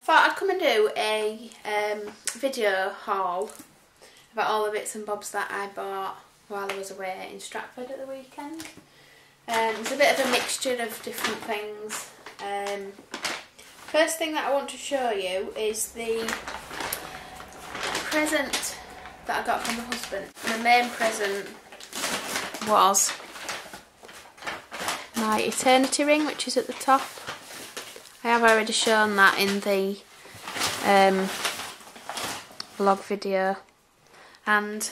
Thought I'd come and do a video haul about all the bits and bobs that I bought while I was away in Stratford at the weekend. It's a bit of a mixture of different things. First thing that I want to show you is the present that I got from my husband. My main present was my eternity ring, which is at the top. I have already shown that in the vlog video, and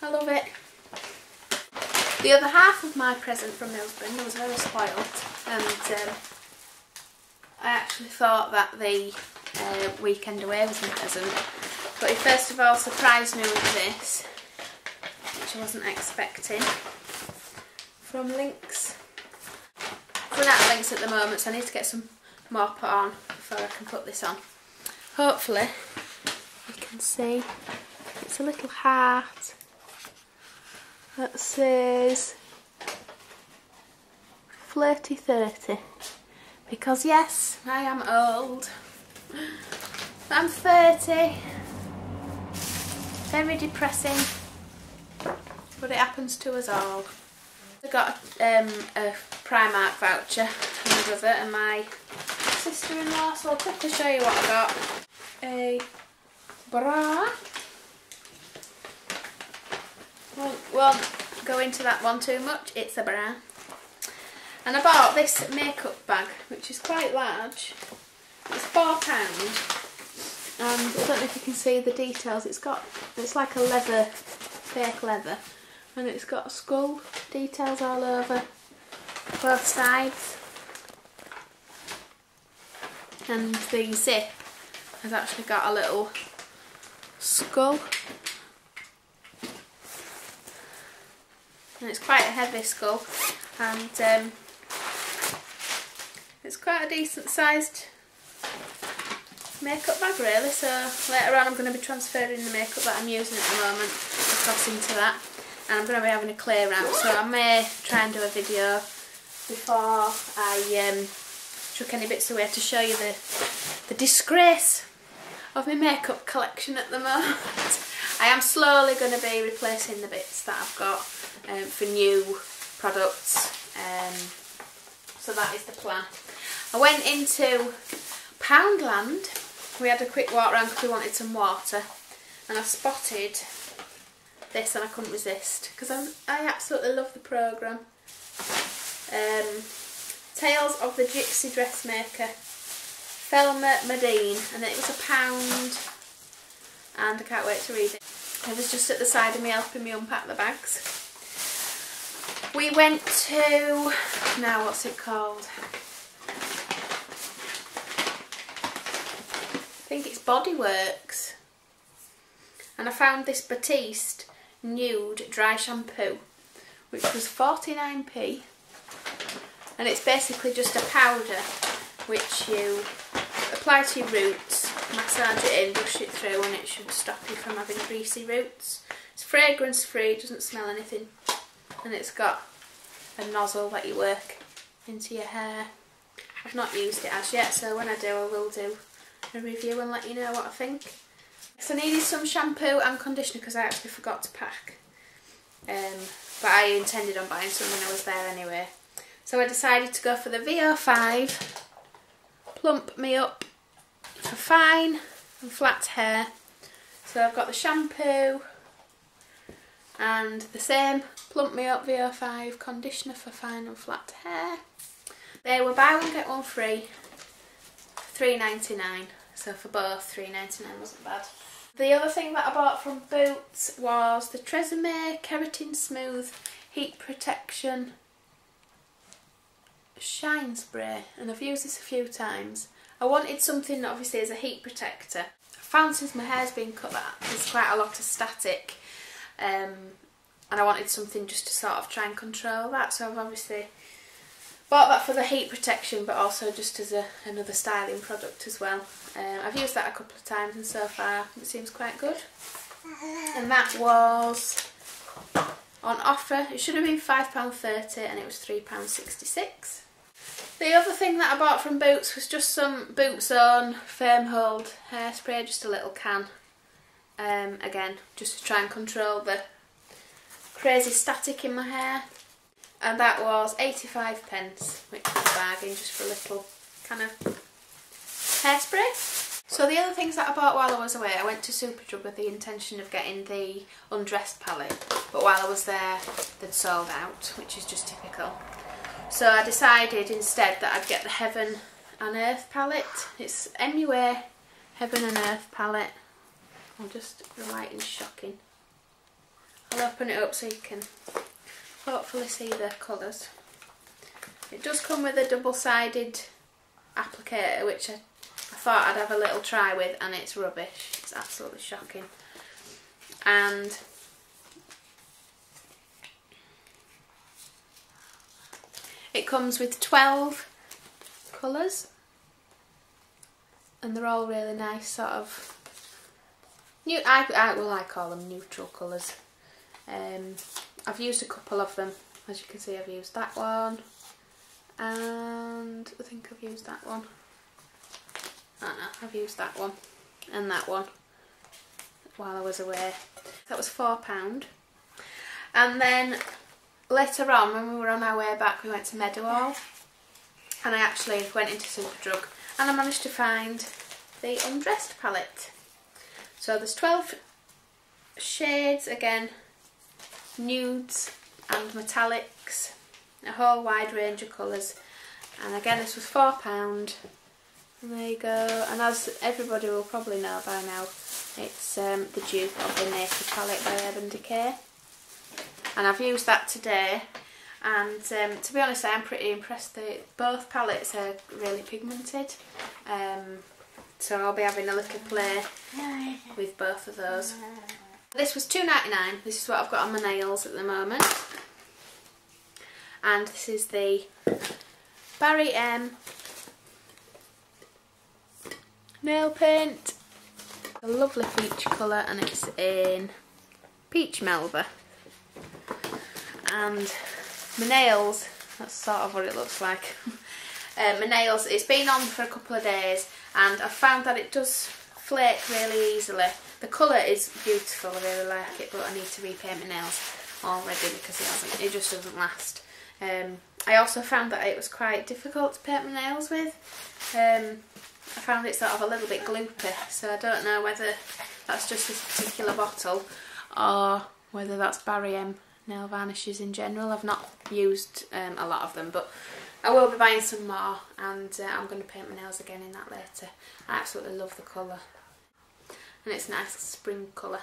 I love it. The other half of my present from my husband was very spoilt, and I actually thought that the weekend away was my present, but he first of all surprised me with this, which I wasn't expecting, from Lynx. I'm running out of Lynx at the moment, so I need to get some more put on before I can put this on. Hopefully you can see it's a little heart that says Flirty 30, because yes, I am old. I'm 30. Very depressing, but it happens to us all. I got a Primark voucher from my brother and my sister-in-law, so I'll quickly show you what I got. A bra. Won't go into that one too much, it's a bra. And I bought this makeup bag, which is quite large. It's £4, and I don't know if you can see the details. It's like a leather, fake leather, and it's got skull details all over both sides. And the zip has actually got a little skull. And it's quite a heavy skull, and it's quite a decent sized makeup bag really, so later on I'm going to be transferring the makeup that I'm using at the moment across into that, and I'm going to be having a clear out, so I may try and do a video before I chuck any bits away to show you the disgrace of my makeup collection at the moment. I am slowly going to be replacing the bits that I've got for new products, so that is the plan. I went into Poundland. We had a quick walk around because we wanted some water, and I spotted this and I couldn't resist because I absolutely love the programme. Tales of the Gypsy Dressmaker, Thelma Madine, and it was £1, and I can't wait to read it. I was just at the side of me helping me unpack the bags. We went to, now what's it called? I think it's Bodyworks, and I found this Batiste Nude Dry Shampoo, which was 49p, and it's basically just a powder which you apply to your roots, massage it in, brush it through, and it should stop you from having greasy roots. It's fragrance free, it doesn't smell anything, and it's got a nozzle that you work into your hair. I've not used it as yet, so when I do I will do a review and let you know what I think. So I needed some shampoo and conditioner because I actually forgot to pack, but I intended on buying some when I was there anyway. So I decided to go for the VO5 Plump Me Up for fine and flat hair. So I've got the shampoo and the same Plump Me Up VO5 conditioner for fine and flat hair. They were buy one get one free, $3.99, so for both $3.99 wasn't bad. The other thing that I bought from Boots was the Tresemme Keratin Smooth Heat Protection Shine Spray, and I've used this a few times. I wanted something that obviously is a heat protector. I found since my hair's been cut that there's quite a lot of static, and I wanted something just to sort of try and control that, so I've obviously bought that for the heat protection, but also just as another styling product as well. I've used that a couple of times and so far it seems quite good. And that was on offer. It should have been £5.30 and it was £3.66. The other thing that I bought from Boots was just some Boots Own Firm Hold hairspray, just a little can. Again, just to try and control the crazy static in my hair. And that was 85p, which was a bargain just for a little kind of hairspray. So the other things that I bought while I was away, I went to Superdrug with the intention of getting the Undressed palette, but while I was there they'd sold out, which is just typical. So I decided instead that I'd get the Heaven and Earth palette. It's MUA Heaven and Earth palette. The lighting's shocking. I'll open it up so you can hopefully see the colours. It does come with a double-sided applicator, which I thought I'd have a little try with, and it's rubbish. It's absolutely shocking. And it comes with 12 colours, and they're all really nice, sort of I call them neutral colours. I've used a couple of them. As you can see, I've used that one, and I think I've used that one. I've used that one and that one while I was away. That was £4. And then later on, when we were on our way back, we went to Meadowhall, and I actually went into Superdrug and I managed to find the Undressed palette. So there's 12 shades, again, nudes and metallics, a whole wide range of colours, and again this was £4. And there you go, and as everybody will probably know by now, it's the dupe of the Naked palette by Urban Decay, and I've used that today, and to be honest I am pretty impressed. Both palettes are really pigmented, so I'll be having a little play with both of those. This was £2.99, this is what I've got on my nails at the moment, and this is the Barry M nail paint, a lovely peach colour, and it's in Peach Melba. And my nails, that's sort of what it looks like. My nails, it's been on for a couple of days, and I've found that it does flake really easily. The colour is beautiful, I really like it, but I need to repaint my nails already because it just doesn't last. I also found that it was quite difficult to paint my nails with. I found it sort of a little bit gloopy, so I don't know whether that's just this particular bottle or whether that's Barry M nail varnishes in general. I've not used a lot of them, but I will be buying some more, and I'm going to paint my nails again in that later. I absolutely love the colour, and it's a nice spring colour.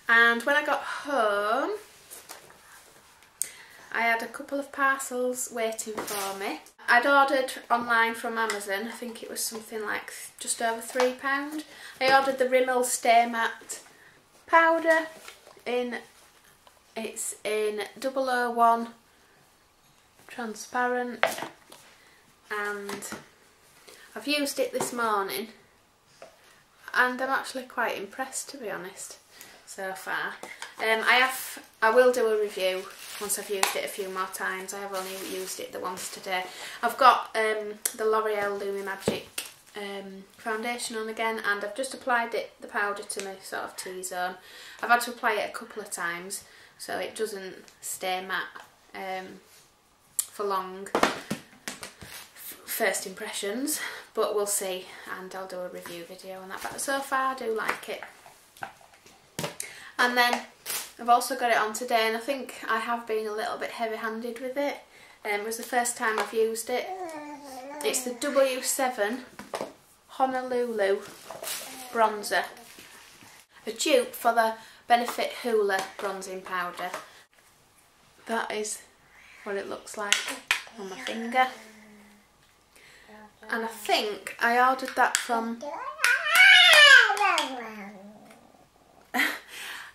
And when I got home, I had a couple of parcels waiting for me. I'd ordered online from Amazon, I think it was something like just over £3. I ordered the Rimmel Stay Matte powder it's in 001 transparent, and I've used it this morning and I'm actually quite impressed, to be honest, so far. I will do a review once I've used it a few more times. I have only used it the once today. I've got the L'Oreal Lumi Magic foundation on again, and I've just applied the powder to my sort of T-zone. I've had to apply it a couple of times so it doesn't stay matte for long first impressions, but we'll see, and I'll do a review video on that. But so far I do like it. And then I've also got it on today, and I think I have been a little bit heavy-handed with it. It was the first time I've used it. It's the W7 Honolulu bronzer, a dupe for the Benefit Hoola bronzing powder. That is what it looks like on my finger, and I think I ordered that from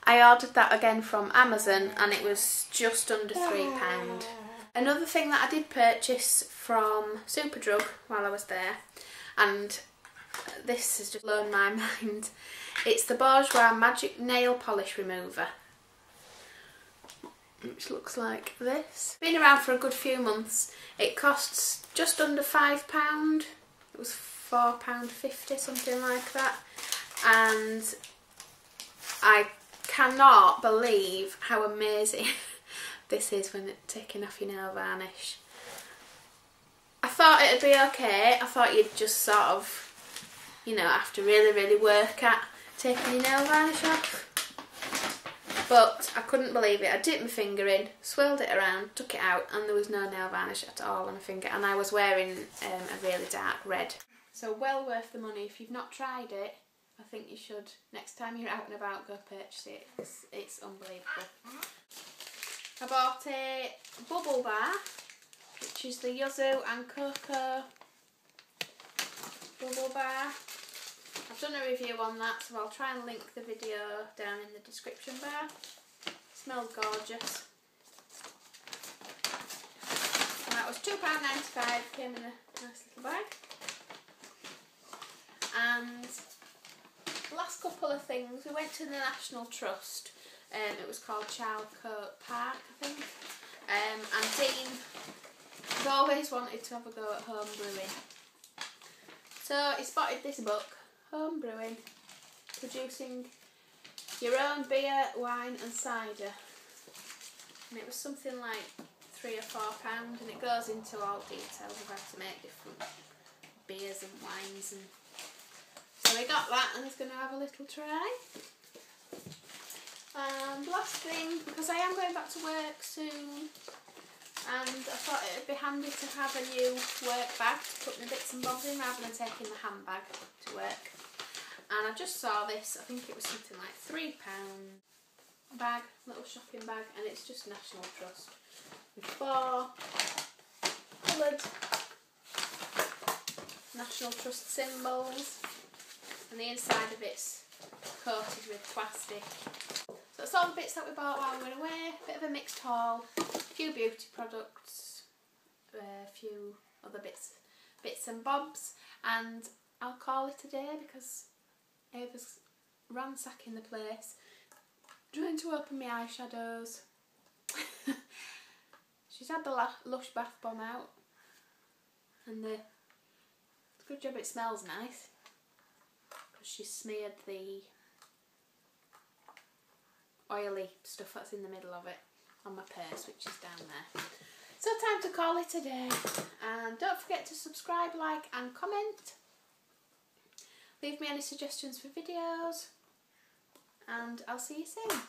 I ordered that again from Amazon, and it was just under £3. Another thing that I did purchase from Superdrug while I was there, and this has just blown my mind, it's the Bourjois Magic Nail Polish Remover. which looks like this. Been around for a good few months. It costs just under £5. It was £4.50, something like that. And I cannot believe how amazing this is when it's taking off your nail varnish. I thought it'd be okay. I thought you'd just sort of, you know, have to really work at taking your nail varnish off. But I couldn't believe it. I dipped my finger in, swirled it around, took it out, and there was no nail varnish at all on my finger. And I was wearing a really dark red. So well worth the money. If you've not tried it, I think you should. Next time you're out and about, go purchase it. It's unbelievable. I bought a bubble bath, which is the Yuzu and Cocoa bubble bath. I've done a review on that, so I'll try and link the video down in the description bar. It smells gorgeous. And that was £2.95, came in a nice little bag. And the last couple of things, we went to the National Trust. It was called Charlecote Park, I think. And Dean has always wanted to have a go at home brewing. So he spotted this book, Home Brewing, producing your own beer, wine and cider. And it was something like £3 or £4, and it goes into all details of how to make different beers and wines. And so we got that, and he's going to have a little try. And last thing, because I am going back to work soon, and I thought it would be handy to have a new work bag to put my bits and bobs in rather than taking the handbag to work. And I just saw this, I think it was something like £3 bag, little shopping bag, and it's just National Trust with 4 coloured National Trust symbols, and the inside of it's coated with plastic. So that's all the bits that we bought while we were away. Bit of a mixed haul, a few beauty products, a few other bits and bobs, and I'll call it a day because Ava's ransacking the place, trying to open my eyeshadows. She's had the Lush bath bomb out, and it's a good job it smells nice, because she smeared the oily stuff that's in the middle of it on my purse, which is down there. So time to call it a day, and don't forget to subscribe, like and comment. Leave me any suggestions for videos, and I'll see you soon.